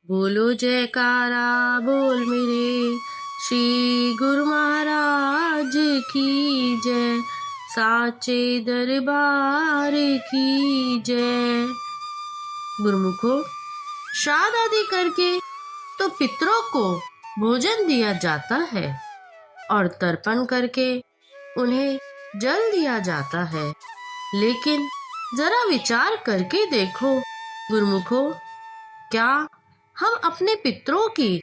बोलो जयकारा बोल मेरे श्री गुरु महाराज की जय, साचे दरबार की जय। गुरुमुखो, श्राद्ध आदि करके तो पितरों को भोजन दिया जाता है और तर्पण करके उन्हें जल दिया जाता है, लेकिन जरा विचार करके देखो गुरुमुखो, क्या हम अपने पितरों की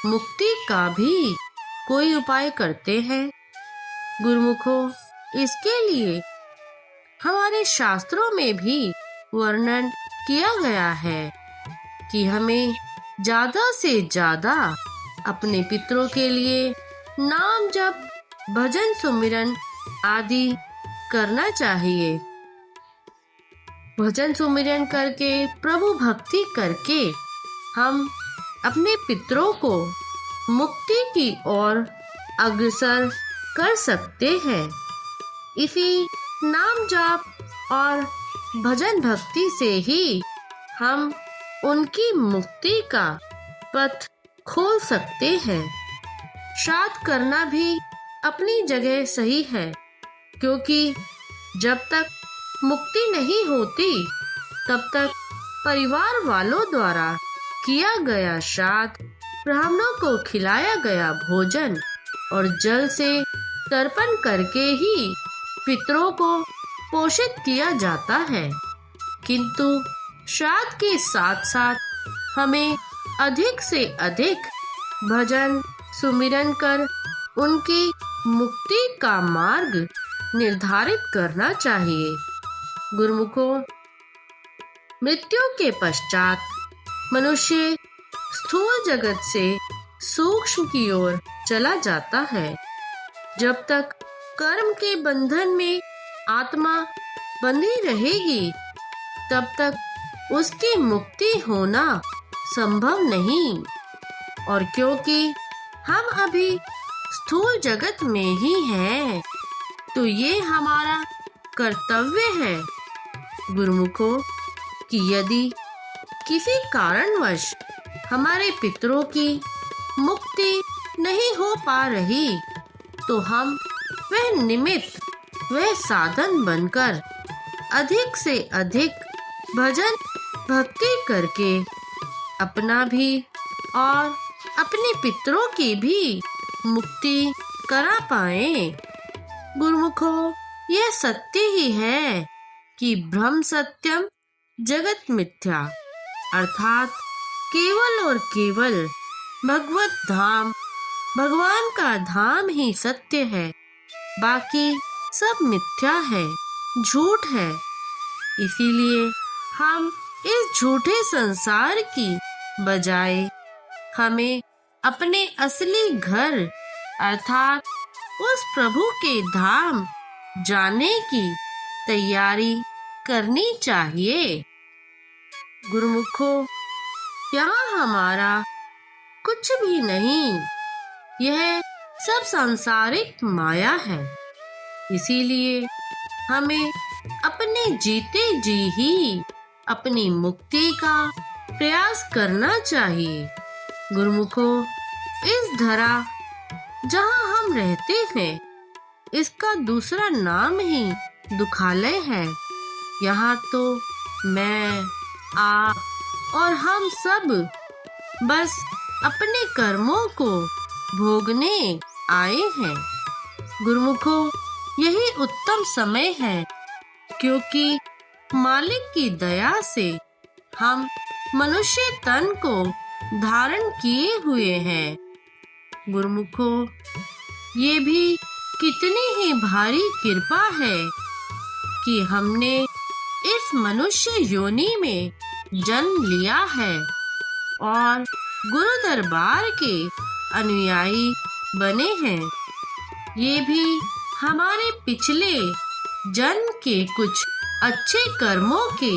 मुक्ति का भी कोई उपाय करते हैं? गुरुमुखो, इसके लिए हमारे शास्त्रों में भी वर्णन किया गया है कि हमें ज्यादा से ज्यादा अपने पितरों के लिए नाम जप, भजन सुमिरन आदि करना चाहिए। भजन सुमिरन करके, प्रभु भक्ति करके हम अपने पितरों को मुक्ति की ओर अग्रसर कर सकते हैं। इसी नाम जाप और भजन भक्ति से ही हम उनकी मुक्ति का पथ खोल सकते हैं। श्राद्ध करना भी अपनी जगह सही है, क्योंकि जब तक मुक्ति नहीं होती तब तक परिवार वालों द्वारा किया गया श्राद्ध, ब्राह्मणों को खिलाया गया भोजन और जल से तर्पण करके ही पितरों को पोषित किया जाता है। किंतु श्राद्ध के साथ साथ हमें अधिक से अधिक भजन सुमिरन कर उनकी मुक्ति का मार्ग निर्धारित करना चाहिए। गुरुमुखो, मृत्यु के पश्चात मनुष्य स्थूल जगत से सूक्ष्म की ओर चला जाता है। जब तक कर्म के बंधन में आत्मा बंधी रहेगी, तब तक उसकी मुक्ति होना संभव नहीं। और क्योंकि हम अभी स्थूल जगत में ही हैं, तो ये हमारा कर्तव्य है गुरुमुखो कि यदि किसी कारणवश हमारे पितरों की मुक्ति नहीं हो पा रही, तो हम वह निमित्त, वह साधन बनकर अधिक से अधिक भजन भक्ति करके अपना भी और अपने पितरों की भी मुक्ति करा पाए। गुरुमुखो, यह सत्य ही है कि ब्रह्म सत्यम जगत मिथ्या, अर्थात केवल और केवल भगवत धाम, भगवान का धाम ही सत्य है, बाकी सब मिथ्या है, झूठ है। इसीलिए हम इस झूठे संसार की बजाय हमें अपने असली घर अर्थात उस प्रभु के धाम जाने की तैयारी करनी चाहिए। गुरुमुखो, यहाँ हमारा कुछ भी नहीं, यह सब सांसारिक माया है। इसीलिए हमें अपने जीते जी ही अपनी मुक्ति का प्रयास करना चाहिए। गुरुमुखो, इस धरा जहाँ हम रहते हैं, इसका दूसरा नाम ही दुखालय है। यहाँ तो मैं, आप और हम सब बस अपने कर्मों को भोगने आए हैं। गुरुमुखो, यही उत्तम समय है, क्योंकि मालिक की दया से हम मनुष्य तन को धारण किए हुए हैं। गुरुमुखो, ये भी कितनी ही भारी कृपा है कि हमने इस मनुष्य योनि में जन्म लिया है और गुरु दरबार के अनुयायी बने हैं। ये भी हमारे पिछले जन्म के कुछ अच्छे कर्मों के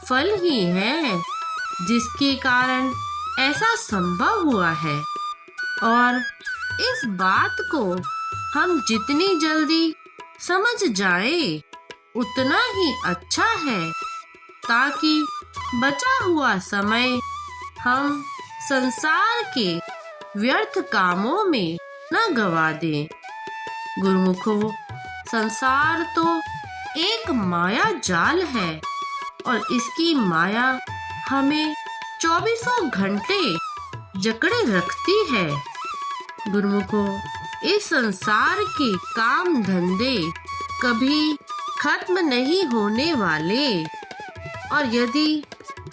फल ही हैं, जिसके कारण ऐसा संभव हुआ है। और इस बात को हम जितनी जल्दी समझ जाए उतना ही अच्छा है, ताकि बचा हुआ समय हम संसार के व्यर्थ कामों में न गवा दें। गुरुमुखों, संसार तो एक माया जाल है और इसकी माया हमें चौबीसों घंटे जकड़े रखती है। गुरुमुखों, इस संसार के काम धंधे कभी खत्म नहीं होने वाले और यदि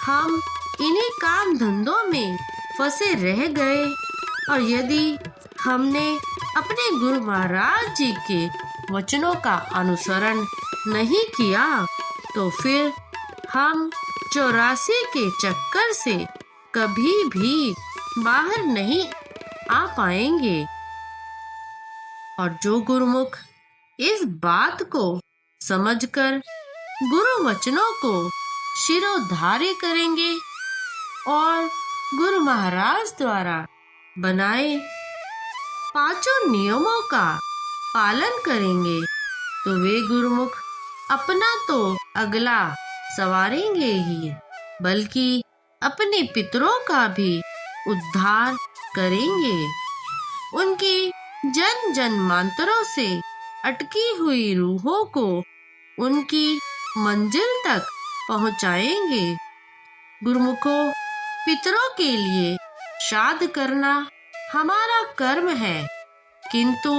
हम इन्हीं काम धंधों में फंसे रह गए और यदि हमने अपने गुरु महाराज जी के वचनों का अनुसरण नहीं किया तो फिर हम 84 के चक्कर से कभी भी बाहर नहीं आ पाएंगे। और जो गुरुमुख इस बात को समझकर गुरु वचनों को शिरोधार्य करेंगे और गुरु महाराज द्वारा बनाए पांचों नियमों का पालन करेंगे तो वे गुरुमुख अपना तो अगला सवारेंगे ही बल्कि अपने पितरों का भी उद्धार करेंगे। उनकी जन जन्मांतरों से अटकी हुई रूहों को उनकी मंजिल तक पहुंचाएंगे। गुरुमुखों, पितरों के लिए श्राद्ध करना हमारा कर्म है, किंतु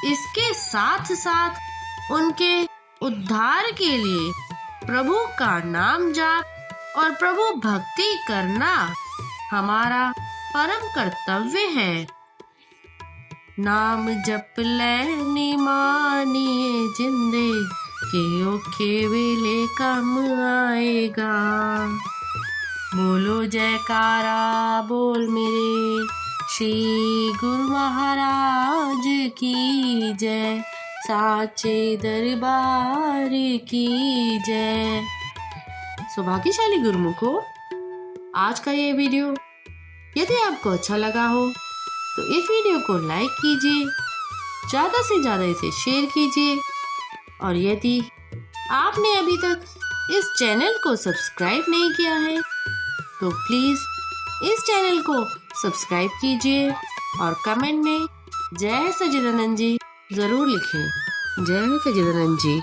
इसके साथ साथ उनके उद्धार के लिए प्रभु का नाम जाप और प्रभु भक्ति करना हमारा परम कर्तव्य है। नाम जप ले मानिए जिंदे के औखे वेले काम आएगा। बोलो जयकारा बोल मेरे श्री गुरु महाराज की जय, साचे दरबार की जय। सौभाग्यशाली गुरुमुखों, आज का ये वीडियो यदि आपको अच्छा लगा हो तो इस वीडियो को लाइक कीजिए, ज़्यादा से ज़्यादा इसे शेयर कीजिए और यदि आपने अभी तक इस चैनल को सब्सक्राइब नहीं किया है तो प्लीज़ इस चैनल को सब्सक्राइब कीजिए और कमेंट में जय सच्चिदानंद जी ज़रूर लिखें। जय सच्चिदानंद जी।